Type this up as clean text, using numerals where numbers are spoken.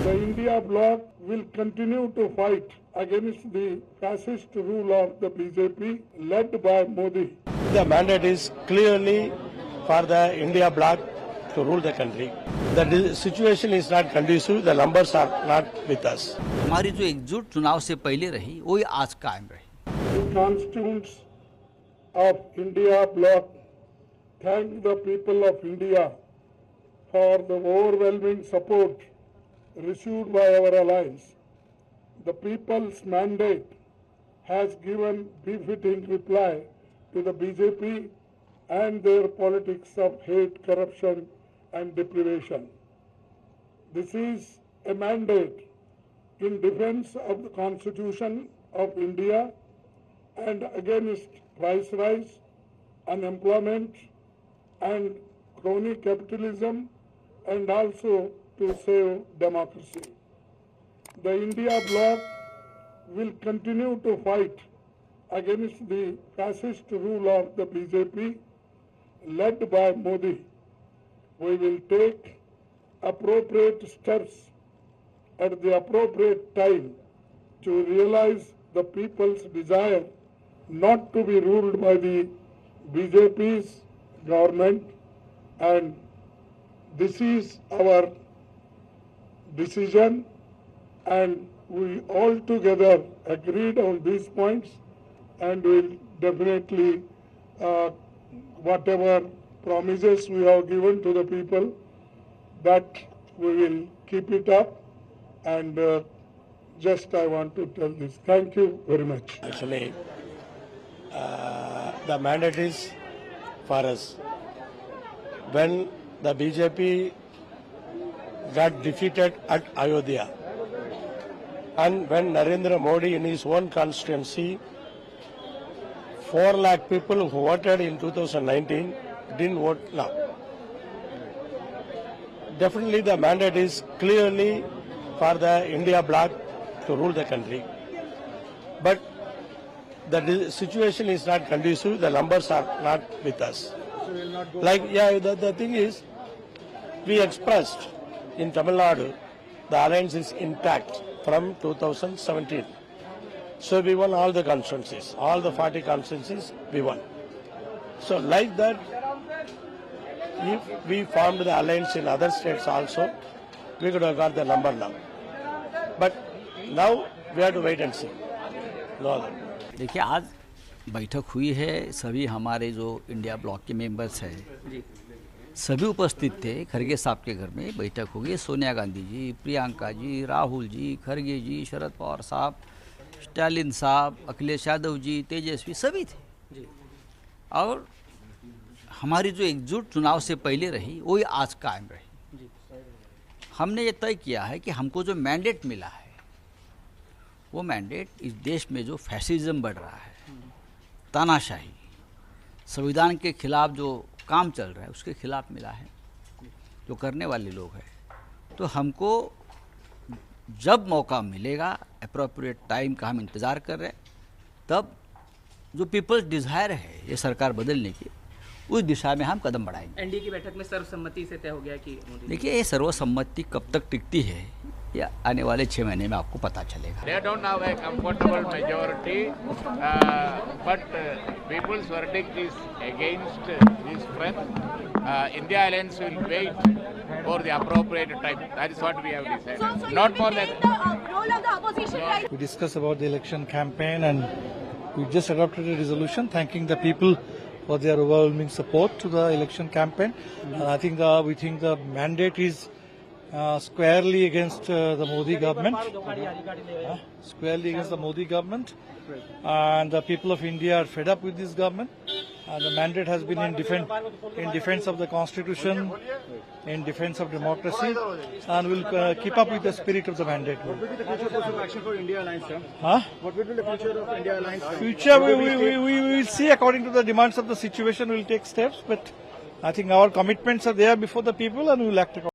The India bloc will continue to fight against the fascist rule of the BJP led by Modi. The mandate is clearly for the India bloc to rule the country. The situation is not conducive, the numbers are not with us. हमारी जो एकजुट चुनाव से पहले रही वही आज कायम रही. The constituents of India bloc thank the people of India for the overwhelming support received by our alliance. The people's mandate has given befitting reply to the BJP and their politics of hate, corruption and deprivation. This is a mandate in defense of the Constitution of India and against price rise, unemployment and crony capitalism, and also to save democracy. The India bloc will continue to fight against the fascist rule of the BJP led by Modi. We will take appropriate steps at the appropriate time to realize the people's desire not to be ruled by the BJP's government, and this is our decision, and we all together agreed on these points, and will definitely whatever promises we have given to the people, that we will keep it up. And just I want to tell this. Thank you very much. Actually, the mandate is for us. When the BJP got defeated at Ayodhya, and when Narendra Modi in his own constituency, 4 lakh people who voted in 2019 didn't vote now. Definitely the mandate is clearly for the India bloc to rule the country. But the situation is not conducive, the numbers are not with us. The thing is, we expressed in Tamil Nadu, the alliance is intact from 2017. So we won all the constituencies, all the 40 constituencies we won. So like that, if we formed the alliance in other states also, we could have got the number now. But now we have to wait and see. No other. देखिए, आज बैठक हुई है, सभी हमारे जो India block के members हैं सभी उपस्थित थे. खरगे साहब के घर में बैठक हो गई. सोनिया गांधी जी, प्रियंका जी, राहुल जी, खरगे जी, शरद पवार साहब, स्टालिन साहब, अखिलेश यादव जी, तेजस्वी सभी थे. और हमारी जो एकजुट चुनाव से पहले रही वही आज कायम रही. हमने ये तय किया है कि हमको जो मैंडेट मिला है वो मैंडेट इस देश में जो फैसिज्म बढ़ रहा है, तानाशाही, संविधान के खिलाफ जो काम चल रहा है उसके खिलाफ मिला है, जो करने वाले लोग हैं. तो हमको जब मौका मिलेगा, अप्रोप्रिएट टाइम का हम इंतज़ार कर रहे हैं, तब जो पीपल्स डिज़ायर है ये सरकार बदलने की, उस दिशा में हम कदम बढ़ाएंगे. एनडीए की बैठक में सर्वसम्मति से तय हो गया कि देखिए, ये सर्वसम्मति कब तक टिकती है या आने वाले 6 महीने में आपको पता चलेगा. They don't have a comfortable majority, but people's verdict is against this friend. India Alliance will wait for the appropriate time. That is what we have decided. Not more than the role of the opposition, right? We discussed about the election campaign, and we just adopted a resolution thanking the people for their overwhelming support to the election campaign. And I think we think the mandate is squarely against the Modi government. Squarely against the Modi government. And the people of India are fed up with this government. And the mandate has been in defense of the Constitution, in defense of democracy, and we'll keep up with the spirit of the mandate. What will be the future course of action for India Alliance, sir? What will be the future of India Alliance? Future, we will see according to the demands of the situation. We'll take steps, but I think our commitments are there before the people, and we'll act accordingly.